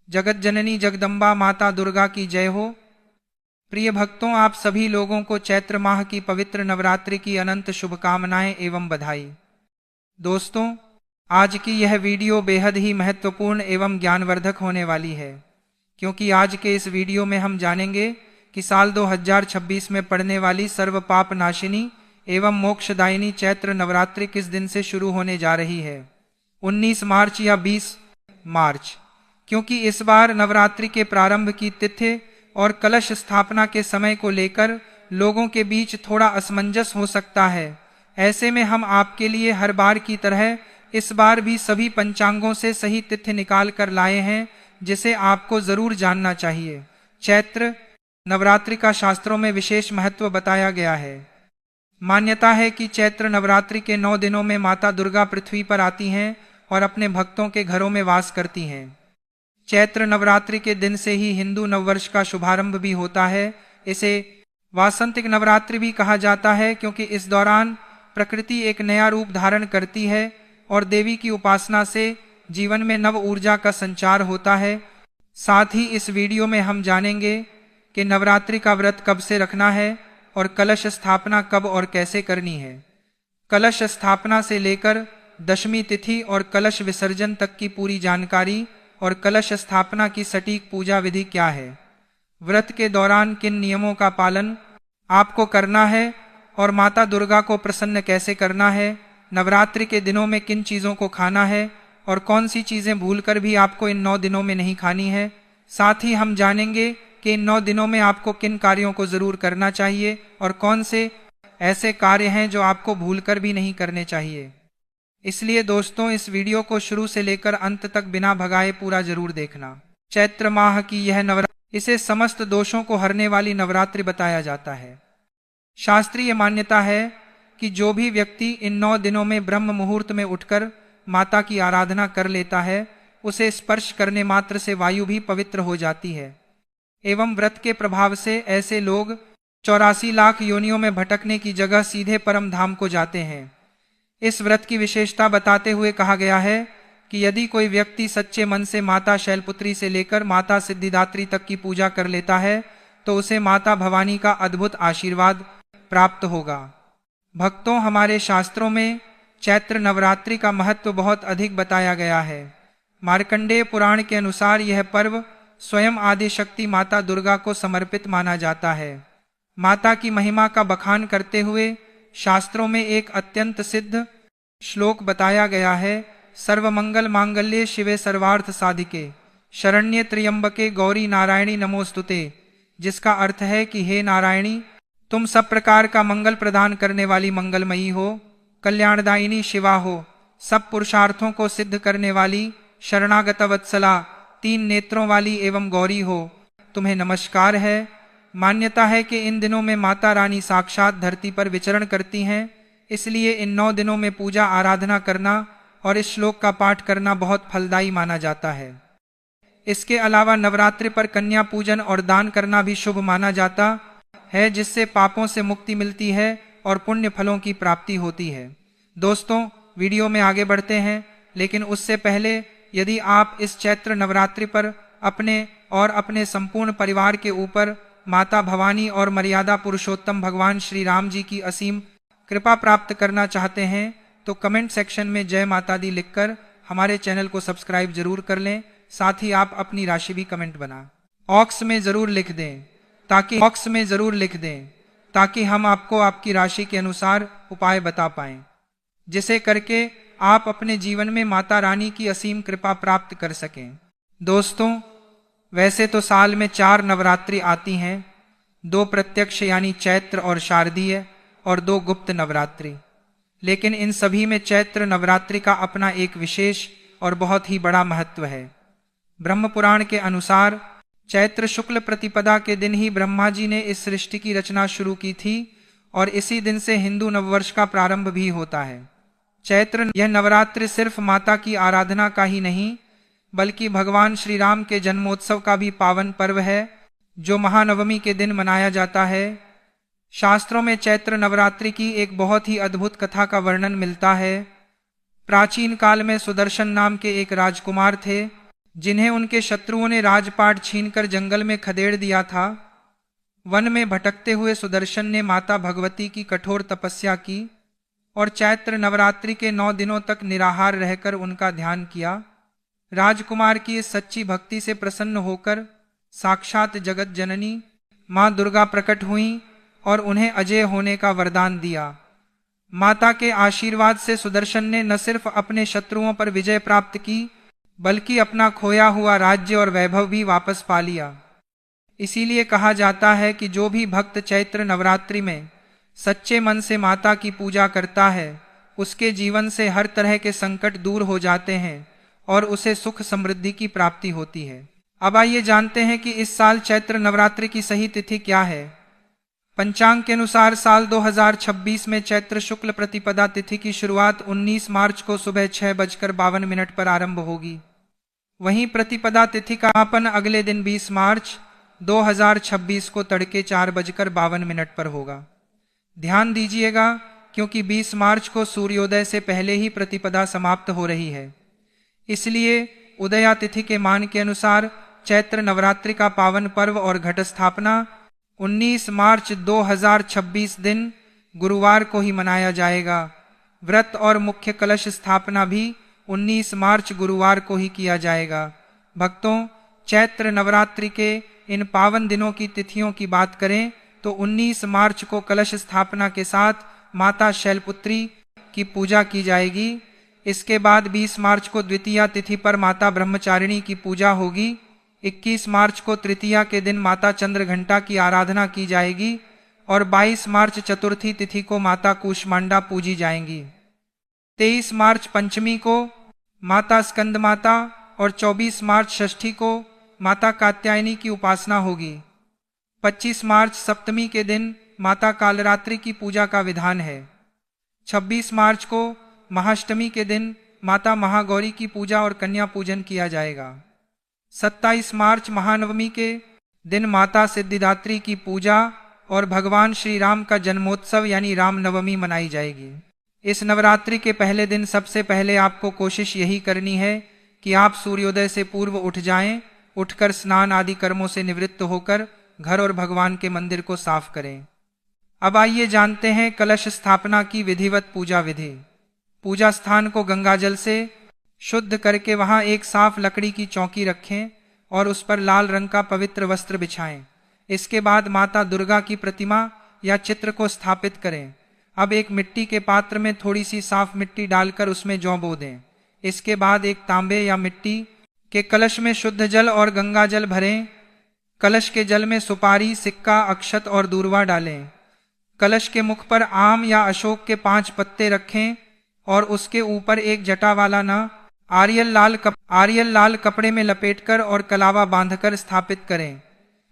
जगत जननी जगदम्बा माता दुर्गा की जय हो। प्रिय भक्तों, आप सभी लोगों को चैत्र माह की पवित्र नवरात्रि की अनंत शुभकामनाएं एवं बधाई। दोस्तों, आज की यह वीडियो बेहद ही महत्वपूर्ण एवं ज्ञानवर्धक होने वाली है, क्योंकि आज के इस वीडियो में हम जानेंगे कि साल 2026 में पड़ने वाली सर्व पाप नाशिनी एवं मोक्षदायिनी चैत्र नवरात्रि किस दिन से शुरू होने जा रही है, 19 मार्च या 20 मार्च। क्योंकि इस बार नवरात्रि के प्रारंभ की तिथि और कलश स्थापना के समय को लेकर लोगों के बीच थोड़ा असमंजस हो सकता है। ऐसे में हम आपके लिए हर बार की तरह इस बार भी सभी पंचांगों से सही तिथि निकाल कर लाए हैं, जिसे आपको जरूर जानना चाहिए। चैत्र नवरात्रि का शास्त्रों में विशेष महत्व बताया गया है। मान्यता है कि चैत्र नवरात्रि के 9 दिनों में माता दुर्गा पृथ्वी पर आती हैं और अपने भक्तों के घरों में वास करती हैं। चैत्र नवरात्रि के दिन से ही हिंदू नववर्ष का शुभारंभ भी होता है। इसे वासंतिक नवरात्रि भी कहा जाता है, क्योंकि इस दौरान प्रकृति एक नया रूप धारण करती है और देवी की उपासना से जीवन में नव ऊर्जा का संचार होता है। साथ ही इस वीडियो में हम जानेंगे कि नवरात्रि का व्रत कब से रखना है और कलश स्थापना कब और कैसे करनी है। कलश स्थापना से लेकर दशमी तिथि और कलश विसर्जन तक की पूरी जानकारी और कलश स्थापना की सटीक पूजा विधि क्या है, व्रत के दौरान किन नियमों का पालन आपको करना है और माता दुर्गा को प्रसन्न कैसे करना है, नवरात्रि के दिनों में किन चीज़ों को खाना है और कौन सी चीज़ें भूलकर भी आपको इन 9 दिनों में नहीं खानी है। साथ ही हम जानेंगे कि इन 9 दिनों में आपको किन कार्यों को जरूर करना चाहिए और कौन से ऐसे कार्य हैं जो आपको भूलकर भी नहीं करने चाहिए। इसलिए दोस्तों, इस वीडियो को शुरू से लेकर अंत तक बिना भगाए पूरा जरूर देखना। चैत्र माह की यह नवरात्रि, इसे समस्त दोषों को हरने वाली नवरात्रि बताया जाता है। शास्त्रीय मान्यता है कि जो भी व्यक्ति इन 9 दिनों में ब्रह्म मुहूर्त में उठकर माता की आराधना कर लेता है, उसे स्पर्श करने मात्र से वायु भी पवित्र हो जाती है एवं व्रत के प्रभाव से ऐसे लोग 84 लाख योनियों में भटकने की जगह सीधे परम धाम को जाते हैं। इस व्रत की विशेषता बताते हुए कहा गया है कि यदि कोई व्यक्ति सच्चे मन से माता शैलपुत्री से लेकर माता सिद्धिदात्री तक की पूजा कर लेता है, तो उसे माता भवानी का अद्भुत आशीर्वाद प्राप्त होगा। भक्तों, हमारे शास्त्रों में चैत्र नवरात्रि का महत्व बहुत अधिक बताया गया है। मार्कंडेय पुराण के अनुसार यह पर्व स्वयं आदि शक्ति माता दुर्गा को समर्पित माना जाता है। माता की महिमा का बखान करते हुए शास्त्रों में एक अत्यंत सिद्ध श्लोक बताया गया है, सर्वमंगल मांगल्ये शिवे सर्वार्थ साधिके शरण्ये त्र्यंबके गौरी नारायणी नमोस्तुते, जिसका अर्थ है कि हे नारायणी, तुम सब प्रकार का मंगल प्रदान करने वाली मंगलमयी हो, कल्याणदायिनी शिवा हो, सब पुरुषार्थों को सिद्ध करने वाली शरणागत वत्सला, 3 नेत्रों वाली एवं गौरी हो, तुम्हें नमस्कार है। मान्यता है कि इन दिनों में माता रानी साक्षात धरती पर विचरण करती हैं, इसलिए इन 9 दिनों में पूजा आराधना करना और इस श्लोक का पाठ करना बहुत फलदायी माना जाता है। इसके अलावा नवरात्रि पर कन्या पूजन और दान करना भी शुभ माना जाता है, जिससे पापों से मुक्ति मिलती है और पुण्य फलों की प्राप्ति होती है। दोस्तों, वीडियो में आगे बढ़ते हैं, लेकिन उससे पहले यदि आप इस चैत्र नवरात्रि पर अपने और अपने संपूर्ण परिवार के ऊपर माता भवानी और मर्यादा पुरुषोत्तम भगवान श्री राम जी की असीम कृपा प्राप्त करना चाहते हैं, तो कमेंट सेक्शन में जय माता दी लिखकर हमारे चैनल को सब्सक्राइब जरूर कर लें। साथ ही आप अपनी राशि भी कमेंट बॉक्स में जरूर लिख दें, ताकि हम आपको आपकी राशि के अनुसार उपाय बता पाएं, जिसे करके आप अपने जीवन में माता रानी की असीम कृपा प्राप्त कर सकें। दोस्तों, वैसे तो साल में 4 नवरात्रि आती हैं, 2 प्रत्यक्ष यानी चैत्र और शारदीय और 2 गुप्त नवरात्रि, लेकिन इन सभी में चैत्र नवरात्रि का अपना एक विशेष और बहुत ही बड़ा महत्व है। ब्रह्म पुराण के अनुसार चैत्र शुक्ल प्रतिपदा के दिन ही ब्रह्मा जी ने इस सृष्टि की रचना शुरू की थी और इसी दिन से हिंदू नववर्ष का प्रारंभ भी होता है। चैत्र यह नवरात्रि सिर्फ माता की आराधना का ही नहीं, बल्कि भगवान श्री राम के जन्मोत्सव का भी पावन पर्व है, जो महानवमी के दिन मनाया जाता है। शास्त्रों में चैत्र नवरात्रि की एक बहुत ही अद्भुत कथा का वर्णन मिलता है। प्राचीन काल में सुदर्शन नाम के एक राजकुमार थे, जिन्हें उनके शत्रुओं ने राजपाट छीनकर जंगल में खदेड़ दिया था। वन में भटकते हुए सुदर्शन ने माता भगवती की कठोर तपस्या की और चैत्र नवरात्रि के 9 दिनों तक निराहार रहकर उनका ध्यान किया। राजकुमार की इस सच्ची भक्ति से प्रसन्न होकर साक्षात जगत जननी मां दुर्गा प्रकट हुईं और उन्हें अजय होने का वरदान दिया। माता के आशीर्वाद से सुदर्शन ने न सिर्फ अपने शत्रुओं पर विजय प्राप्त की, बल्कि अपना खोया हुआ राज्य और वैभव भी वापस पा लिया। इसीलिए कहा जाता है कि जो भी भक्त चैत्र नवरात्रि में सच्चे मन से माता की पूजा करता है, उसके जीवन से हर तरह के संकट दूर हो जाते हैं और उसे सुख समृद्धि की प्राप्ति होती है। अब आइए जानते हैं कि इस साल चैत्र नवरात्रि की सही तिथि क्या है। पंचांग के अनुसार साल 2026 में चैत्र शुक्ल प्रतिपदा तिथि की शुरुआत 19 मार्च को सुबह 6:52 पर आरंभ होगी। वहीं प्रतिपदा तिथि का समापन अगले दिन 20 मार्च 2026 को तड़के 4:52 पर होगा। ध्यान दीजिएगा, क्योंकि 20 मार्च को सूर्योदय से पहले ही प्रतिपदा समाप्त हो रही है। इसलिए उदया तिथि के मान के अनुसार चैत्र नवरात्रि का पावन पर्व और घट स्थापना 19 मार्च 2026 दिन गुरुवार को ही मनाया जाएगा। व्रत और मुख्य कलश स्थापना भी 19 मार्च गुरुवार को ही किया जाएगा। भक्तों, चैत्र नवरात्रि के इन पावन दिनों की तिथियों की बात करें तो 19 मार्च को कलश स्थापना के साथ माता शैलपुत्री की पूजा की जाएगी। इसके बाद 20 मार्च को द्वितीया तिथि पर माता ब्रह्मचारिणी की पूजा होगी। 21 मार्च को तृतीया के दिन माता चंद्रघंटा की आराधना की जाएगी और 22 मार्च चतुर्थी तिथि को माता कूष्मांडा पूजी जाएंगी। 23 मार्च पंचमी को माता स्कंद माता और 24 मार्च षष्ठी को माता कात्यायनी की उपासना होगी। 25 मार्च सप्तमी के दिन माता कालरात्रि की पूजा का विधान है। 26 मार्च को महाअष्टमी के दिन माता महागौरी की पूजा और कन्या पूजन किया जाएगा। 27 मार्च महानवमी के दिन माता सिद्धिदात्री की पूजा और भगवान श्री राम का जन्मोत्सव यानी रामनवमी मनाई जाएगी। इस नवरात्रि के पहले दिन सबसे पहले आपको कोशिश यही करनी है कि आप सूर्योदय से पूर्व उठ जाएं। उठकर स्नान आदि कर्मों से निवृत्त होकर घर और भगवान के मंदिर को साफ करें। अब आइए जानते हैं कलश स्थापना की विधिवत पूजा विधि। पूजा स्थान को गंगाजल से शुद्ध करके वहां एक साफ लकड़ी की चौकी रखें और उस पर लाल रंग का पवित्र वस्त्र बिछाएं। इसके बाद माता दुर्गा की प्रतिमा या चित्र को स्थापित करें। अब एक मिट्टी के पात्र में थोड़ी सी साफ मिट्टी डालकर उसमें जौ बो दें। इसके बाद एक तांबे या मिट्टी के कलश में शुद्ध जल और गंगा जल भरें। कलश के जल में सुपारी, सिक्का, अक्षत और दूर्वा डालें। कलश के मुख पर आम या अशोक के 5 पत्ते रखें और उसके ऊपर एक जटा वाला न आरियल लाल कपड़े में लपेटकर और कलावा बांधकर स्थापित करें।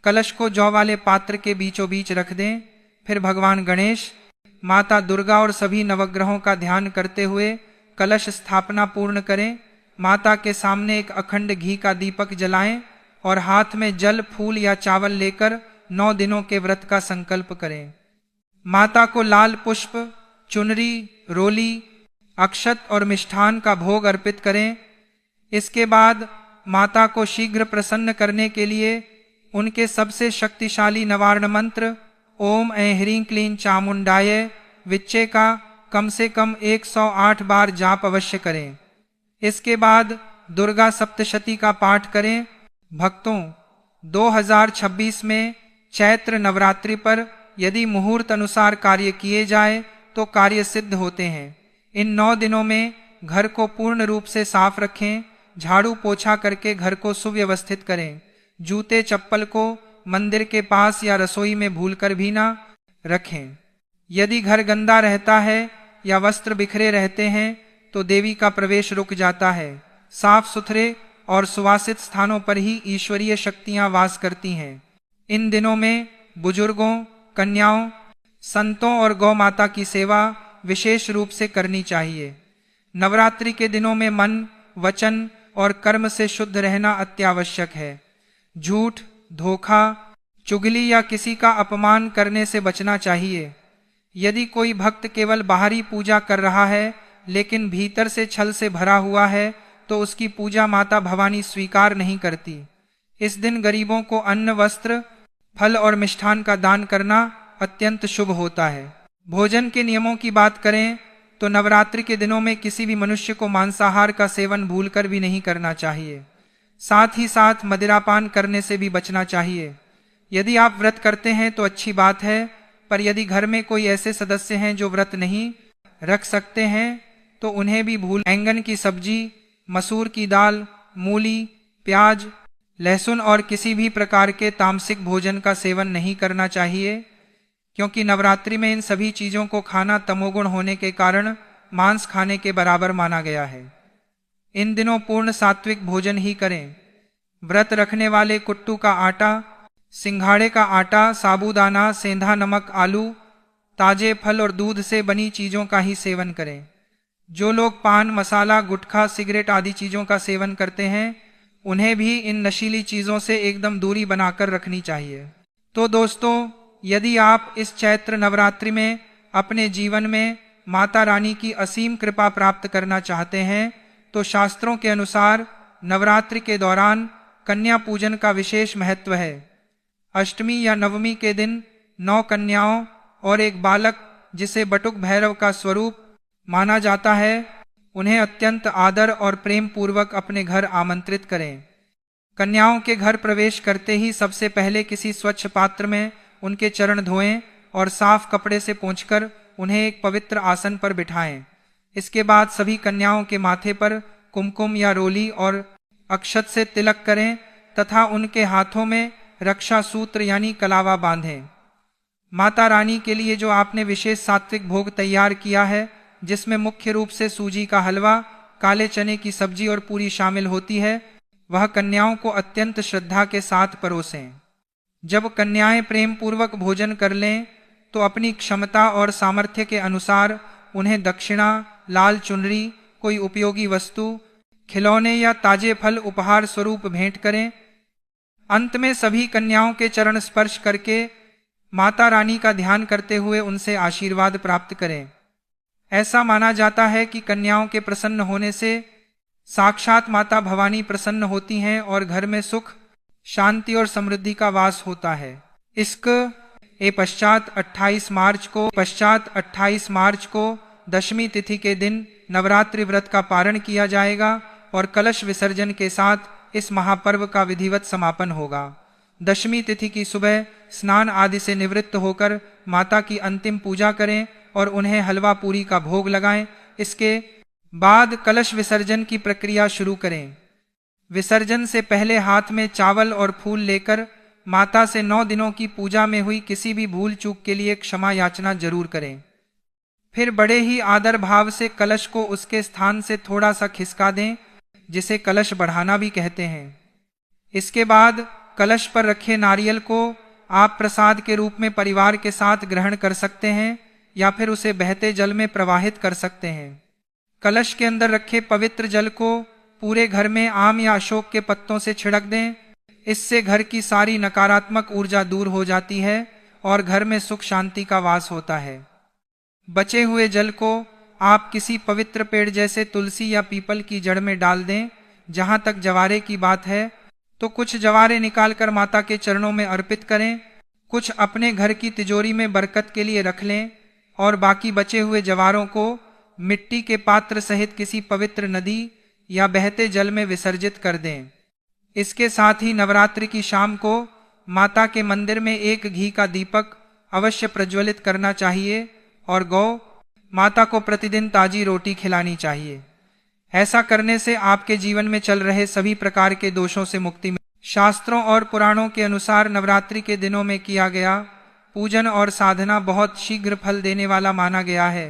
कलश को जौ वाले पात्र के बीचों बीच रख दें। फिर भगवान गणेश, माता दुर्गा और सभी नवग्रहों का ध्यान करते हुए कलश स्थापना पूर्ण करें। माता के सामने एक अखंड घी का दीपक जलाएं और हाथ में जल, फूल या चावल लेकर 9 दिनों के व्रत का संकल्प करें। माता को लाल पुष्प, चुनरी, रोली, अक्षत और मिष्ठान का भोग अर्पित करें। इसके बाद माता को शीघ्र प्रसन्न करने के लिए उनके सबसे शक्तिशाली नवारण मंत्र ओम ऐं ह्रीं क्लीं चामुंडाय विच्चे का कम से कम 108 बार जाप अवश्य करें। इसके बाद दुर्गा सप्तशती का पाठ करें। भक्तों, 2026 में चैत्र नवरात्रि पर यदि मुहूर्त अनुसार कार्य किए जाए तो कार्य सिद्ध होते हैं। इन 9 दिनों में घर को पूर्ण रूप से साफ रखें। झाड़ू पोछा करके घर को सुव्यवस्थित करें। जूते चप्पल को मंदिर के पास या रसोई में भूलकर भी ना रखें। यदि घर गंदा रहता है या वस्त्र बिखरे रहते हैं तो देवी का प्रवेश रुक जाता है। साफ सुथरे और सुवासित स्थानों पर ही ईश्वरीय शक्तियां वास करती हैं। इन दिनों में बुजुर्गों, कन्याओं, संतों और गौ माता की सेवा विशेष रूप से करनी चाहिए। नवरात्रि के दिनों में मन, वचन और कर्म से शुद्ध रहना अत्यावश्यक है। झूठ, धोखा, चुगली या किसी का अपमान करने से बचना चाहिए। यदि कोई भक्त केवल बाहरी पूजा कर रहा है लेकिन भीतर से छल से भरा हुआ है तो उसकी पूजा माता भवानी स्वीकार नहीं करती। इस दिन गरीबों को अन्न, वस्त्र, फल और मिष्ठान का दान करना अत्यंत शुभ होता है। भोजन के नियमों की बात करें तो नवरात्रि के दिनों में किसी भी मनुष्य को मांसाहार का सेवन भूलकर भी नहीं करना चाहिए। साथ ही साथ मदिरापान करने से भी बचना चाहिए। यदि आप व्रत करते हैं तो अच्छी बात है, पर यदि घर में कोई ऐसे सदस्य हैं जो व्रत नहीं रख सकते हैं तो उन्हें भी बैंगन की सब्जी, मसूर की दाल, मूली, प्याज, लहसुन और किसी भी प्रकार के तामसिक भोजन का सेवन नहीं करना चाहिए, क्योंकि नवरात्रि में इन सभी चीजों को खाना तमोगुण होने के कारण मांस खाने के बराबर माना गया है। इन दिनों पूर्ण सात्विक भोजन ही करें। व्रत रखने वाले कुट्टू का आटा, सिंघाड़े का आटा, साबूदाना, सेंधा नमक, आलू, ताजे फल और दूध से बनी चीजों का ही सेवन करें। जो लोग पान, मसाला, गुटखा, सिगरेट आदि चीजों का सेवन करते हैं उन्हें भी इन नशीली चीजों से एकदम दूरी बनाकर रखनी चाहिए। तो दोस्तों, यदि आप इस चैत्र नवरात्रि में अपने जीवन में माता रानी की असीम कृपा प्राप्त करना चाहते हैं तो शास्त्रों के अनुसार नवरात्रि के दौरान कन्या पूजन का विशेष महत्व है। अष्टमी या नवमी के दिन 9 कन्याओं और एक बालक, जिसे बटुक भैरव का स्वरूप माना जाता है, उन्हें अत्यंत आदर और प्रेम पूर्वक अपने घर आमंत्रित करें। कन्याओं के घर प्रवेश करते ही सबसे पहले किसी स्वच्छ पात्र में उनके चरण धोएं और साफ कपड़े से पोंछकर उन्हें एक पवित्र आसन पर बिठाएं। इसके बाद सभी कन्याओं के माथे पर कुमकुम या रोली और अक्षत से तिलक करें तथा उनके हाथों में रक्षा सूत्र यानी कलावा बांधें। माता रानी के लिए जो आपने विशेष सात्विक भोग तैयार किया है, जिसमें मुख्य रूप से सूजी का हलवा, काले चने की सब्जी और पूरी शामिल होती है, वह कन्याओं को अत्यंत श्रद्धा के साथ परोसें। जब कन्याएं प्रेम पूर्वक भोजन कर लें तो अपनी क्षमता और सामर्थ्य के अनुसार उन्हें दक्षिणा, लाल चुनरी, कोई उपयोगी वस्तु, खिलौने या ताजे फल उपहार स्वरूप भेंट करें। अंत में सभी कन्याओं के चरण स्पर्श करके माता रानी का ध्यान करते हुए उनसे आशीर्वाद प्राप्त करें। ऐसा माना जाता है कि कन्याओं के प्रसन्न होने से साक्षात माता भवानी प्रसन्न होती हैं और घर में सुख, शांति और समृद्धि का वास होता है। इसके पश्चात 28 मार्च को दशमी तिथि के दिन नवरात्रि व्रत का पारण किया जाएगा और कलश विसर्जन के साथ इस महापर्व का विधिवत समापन होगा। दशमी तिथि की सुबह स्नान आदि से निवृत्त होकर माता की अंतिम पूजा करें और उन्हें हलवा पूरी का भोग लगाएं। इसके बाद कलश विसर्जन की प्रक्रिया शुरू करें। विसर्जन से पहले हाथ में चावल और फूल लेकर माता से 9 दिनों की पूजा में हुई किसी भी भूल चूक के लिए क्षमा याचना जरूर करें। फिर बड़े ही आदर भाव से कलश को उसके स्थान से थोड़ा सा खिसका दें, जिसे कलश बढ़ाना भी कहते हैं। इसके बाद कलश पर रखे नारियल को आप प्रसाद के रूप में परिवार के साथ ग्रहण कर सकते हैं या फिर उसे बहते जल में प्रवाहित कर सकते हैं। कलश के अंदर रखे पवित्र जल को पूरे घर में आम या अशोक के पत्तों से छिड़क दें। इससे घर की सारी नकारात्मक ऊर्जा दूर हो जाती है और घर में सुख शांति का वास होता है। बचे हुए जल को आप किसी पवित्र पेड़ जैसे तुलसी या पीपल की जड़ में डाल दें। जहां तक जवारे की बात है तो कुछ जवारे निकालकर माता के चरणों में अर्पित करें, कुछ अपने घर की तिजोरी में बरकत के लिए रख लें और बाकी बचे हुए जवारों को मिट्टी के पात्र सहित किसी पवित्र नदी या बहते जल में विसर्जित कर दें। इसके साथ ही नवरात्रि की शाम को माता के मंदिर में एक घी का दीपक अवश्य प्रज्वलित करना चाहिए और गौ माता को प्रतिदिन ताजी रोटी खिलानी चाहिए। ऐसा करने से आपके जीवन में चल रहे सभी प्रकार के दोषों से मुक्ति मिले। शास्त्रों और पुराणों के अनुसार नवरात्रि के दिनों में किया गया पूजन और साधना बहुत शीघ्र फल देने वाला माना गया है।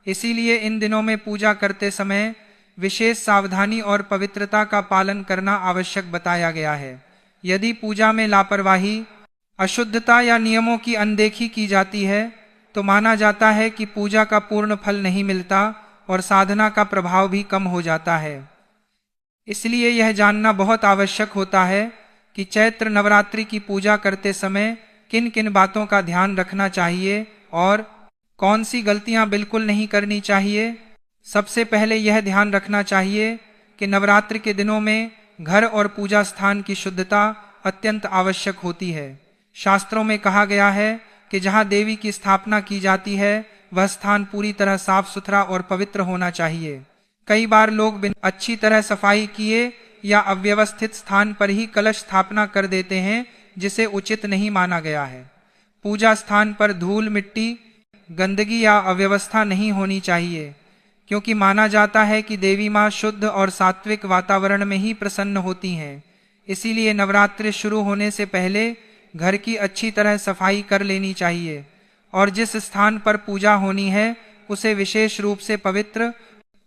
इसीलिए इन दिनों में पूजा करते समय विशेष सावधानी और पवित्रता का पालन करना आवश्यक बताया गया है। यदि पूजा में लापरवाही, अशुद्धता या नियमों की अनदेखी की जाती है तो माना जाता है कि पूजा का पूर्ण फल नहीं मिलता और साधना का प्रभाव भी कम हो जाता है। इसलिए यह जानना बहुत आवश्यक होता है कि चैत्र नवरात्रि की पूजा करते समय किन किन बातों का ध्यान रखना चाहिए और कौन सी गलतियां बिल्कुल नहीं करनी चाहिए। सबसे पहले यह ध्यान रखना चाहिए कि नवरात्र के दिनों में घर और पूजा स्थान की शुद्धता अत्यंत आवश्यक होती है। शास्त्रों में कहा गया है कि जहाँ देवी की स्थापना की जाती है वह स्थान पूरी तरह साफ सुथरा और पवित्र होना चाहिए। कई बार लोग बिना अच्छी तरह सफाई किए या अव्यवस्थित स्थान पर ही कलश स्थापना कर देते हैं, जिसे उचित नहीं माना गया है। पूजा स्थान पर धूल, मिट्टी, गंदगी या अव्यवस्था नहीं होनी चाहिए, क्योंकि माना जाता है कि देवी माँ शुद्ध और सात्विक वातावरण में ही प्रसन्न होती हैं। इसीलिए नवरात्रि शुरू होने से पहले घर की अच्छी तरह सफाई कर लेनी चाहिए और जिस स्थान पर पूजा होनी है उसे विशेष रूप से पवित्र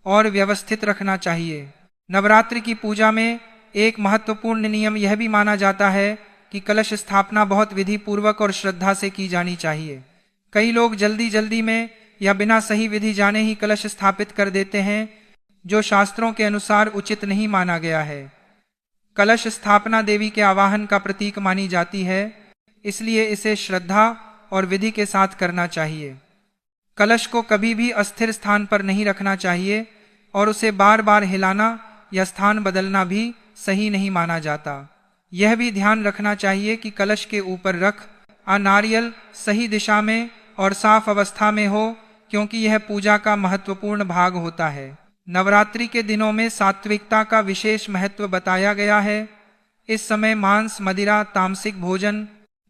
और व्यवस्थित रखना चाहिए। नवरात्रि की पूजा में एक महत्वपूर्ण नियम यह भी माना जाता है कि कलश स्थापना बहुत विधि पूर्वक और श्रद्धा से की जानी चाहिए। कई लोग जल्दी जल्दी में या बिना सही विधि जाने ही कलश स्थापित कर देते हैं, जो शास्त्रों के अनुसार उचित नहीं माना गया है। कलश स्थापना देवी के आवाहन का प्रतीक मानी जाती है, इसलिए इसे श्रद्धा और विधि के साथ करना चाहिए। कलश को कभी भी अस्थिर स्थान पर नहीं रखना चाहिए और उसे बार बार हिलाना या स्थान बदलना भी सही नहीं माना जाता। यह भी ध्यान रखना चाहिए कि कलश के ऊपर रख नारियल सही दिशा में और साफ अवस्था में हो, क्योंकि यह पूजा का महत्वपूर्ण भाग होता है। नवरात्रि के दिनों में सात्विकता का विशेष महत्व बताया गया है। इस समय मांस, मदिरा, तामसिक भोजन,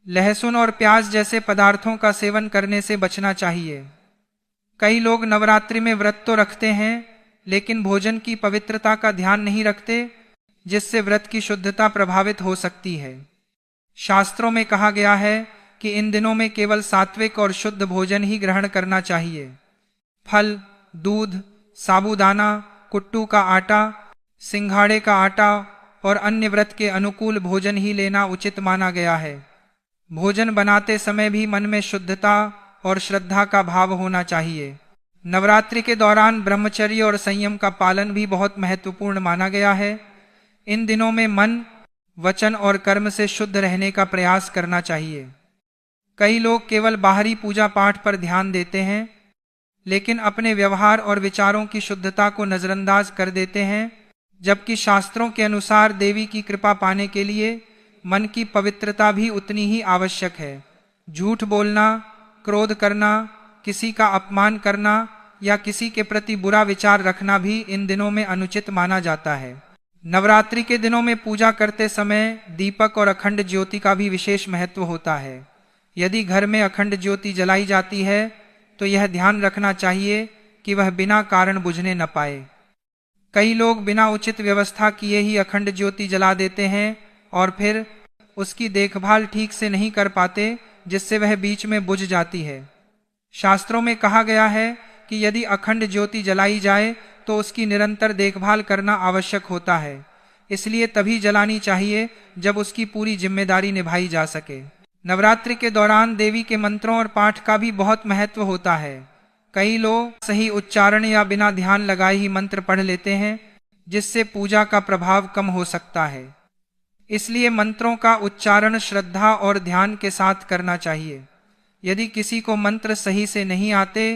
लहसुन और प्याज जैसे पदार्थों का सेवन करने से बचना चाहिए। कई लोग नवरात्रि में व्रत तो रखते हैं, लेकिन भोजन की पवित्रता का ध्यान नहीं रखते, जिससे व्रत की शुद्धता प्रभावित हो सकती है। शास्त्रों में कहा गया है कि इन दिनों में केवल सात्विक और शुद्ध भोजन ही ग्रहण करना चाहिए। फल, दूध, साबूदाना, कुट्टू का आटा, सिंघाड़े का आटा और अन्य व्रत के अनुकूल भोजन ही लेना उचित माना गया है। भोजन बनाते समय भी मन में शुद्धता और श्रद्धा का भाव होना चाहिए। नवरात्रि के दौरान ब्रह्मचर्य और संयम का पालन भी बहुत महत्वपूर्ण माना गया है। इन दिनों में मन, वचन और कर्म से शुद्ध रहने का प्रयास करना चाहिए। कई लोग केवल बाहरी पूजा पाठ पर ध्यान देते हैं, लेकिन अपने व्यवहार और विचारों की शुद्धता को नजरअंदाज कर देते हैं, जबकि शास्त्रों के अनुसार देवी की कृपा पाने के लिए मन की पवित्रता भी उतनी ही आवश्यक है। झूठ बोलना, क्रोध करना, किसी का अपमान करना या किसी के प्रति बुरा विचार रखना भी इन दिनों में अनुचित माना जाता है। नवरात्रि के दिनों में पूजा करते समय दीपक और अखंड ज्योति का भी विशेष महत्व होता है। यदि घर में अखंड ज्योति जलाई जाती है तो यह ध्यान रखना चाहिए कि वह बिना कारण बुझने न पाए। कई लोग बिना उचित व्यवस्था किए ही अखंड ज्योति जला देते हैं और फिर उसकी देखभाल ठीक से नहीं कर पाते, जिससे वह बीच में बुझ जाती है। शास्त्रों में कहा गया है कि यदि अखंड ज्योति जलाई जाए तो उसकी निरंतर देखभाल करना आवश्यक होता है, इसलिए तभी जलानी चाहिए जब उसकी पूरी जिम्मेदारी निभाई जा सके। नवरात्रि के दौरान देवी के मंत्रों और पाठ का भी बहुत महत्व होता है। कई लोग सही उच्चारण या बिना ध्यान लगाए ही मंत्र पढ़ लेते हैं, जिससे पूजा का प्रभाव कम हो सकता है। इसलिए मंत्रों का उच्चारण श्रद्धा और ध्यान के साथ करना चाहिए। यदि किसी को मंत्र सही से नहीं आते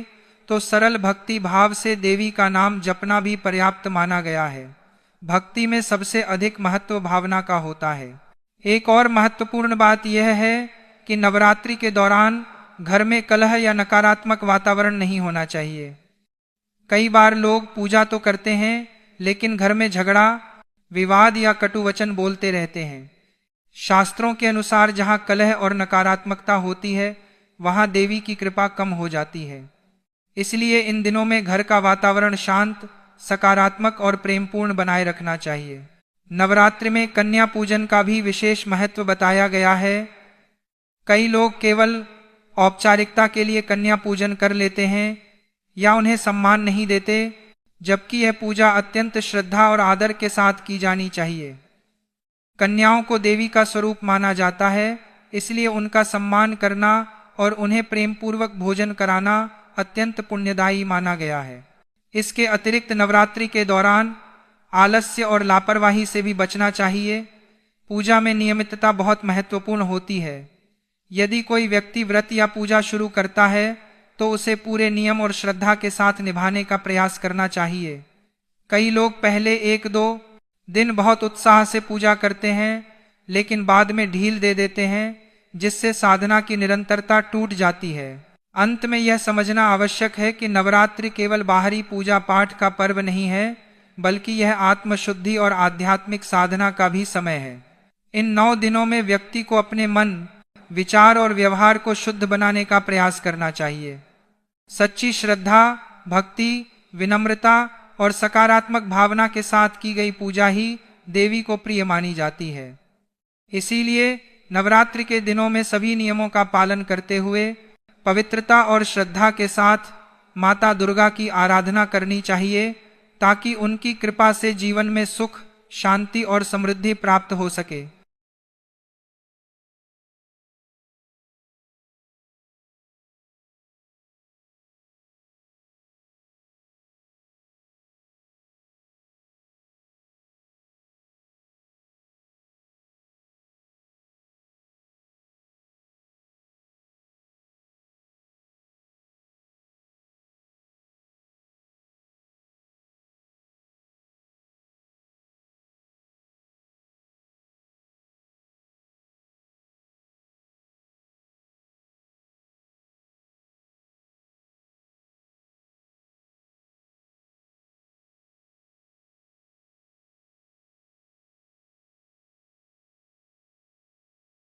तो सरल भक्ति भाव से देवी का नाम जपना भी पर्याप्त माना गया है। भक्ति में सबसे अधिक महत्व भावना का होता है। एक और महत्वपूर्ण बात यह है कि नवरात्रि के दौरान घर में कलह या नकारात्मक वातावरण नहीं होना चाहिए। कई बार लोग पूजा तो करते हैं, लेकिन घर में झगड़ा, विवाद या कटु वचन बोलते रहते हैं। शास्त्रों के अनुसार जहाँ कलह और नकारात्मकता होती है, वहाँ देवी की कृपा कम हो जाती है। इसलिए इन दिनों में घर का वातावरण शांत, सकारात्मक और प्रेमपूर्ण बनाए रखना चाहिए। नवरात्रि में कन्या पूजन का भी विशेष महत्व बताया गया है। कई लोग केवल औपचारिकता के लिए कन्या पूजन कर लेते हैं या उन्हें सम्मान नहीं देते, जबकि यह पूजा अत्यंत श्रद्धा और आदर के साथ की जानी चाहिए। कन्याओं को देवी का स्वरूप माना जाता है, इसलिए उनका सम्मान करना और उन्हें प्रेम पूर्वक भोजन कराना अत्यंत पुण्यदायी माना गया है। इसके अतिरिक्त नवरात्रि के दौरान आलस्य और लापरवाही से भी बचना चाहिए। पूजा में नियमितता बहुत महत्वपूर्ण होती है। यदि कोई व्यक्ति व्रत या पूजा शुरू करता है तो उसे पूरे नियम और श्रद्धा के साथ निभाने का प्रयास करना चाहिए। कई लोग पहले 1-2 दिन बहुत उत्साह से पूजा करते हैं, लेकिन बाद में ढील दे देते हैं, जिससे साधना की निरंतरता टूट जाती है। अंत में यह समझना आवश्यक है कि नवरात्रि केवल बाहरी पूजा पाठ का पर्व नहीं है, बल्कि यह आत्मशुद्धि और आध्यात्मिक साधना का भी समय है। इन 9 दिनों में व्यक्ति को अपने मन, विचार और व्यवहार को शुद्ध बनाने का प्रयास करना चाहिए। सच्ची श्रद्धा, भक्ति, विनम्रता और सकारात्मक भावना के साथ की गई पूजा ही देवी को प्रिय मानी जाती है। इसीलिए नवरात्रि के दिनों में सभी नियमों का पालन करते हुए पवित्रता और श्रद्धा के साथ माता दुर्गा की आराधना करनी चाहिए, ताकि उनकी कृपा से जीवन में सुख, शांति और समृद्धि प्राप्त हो सके।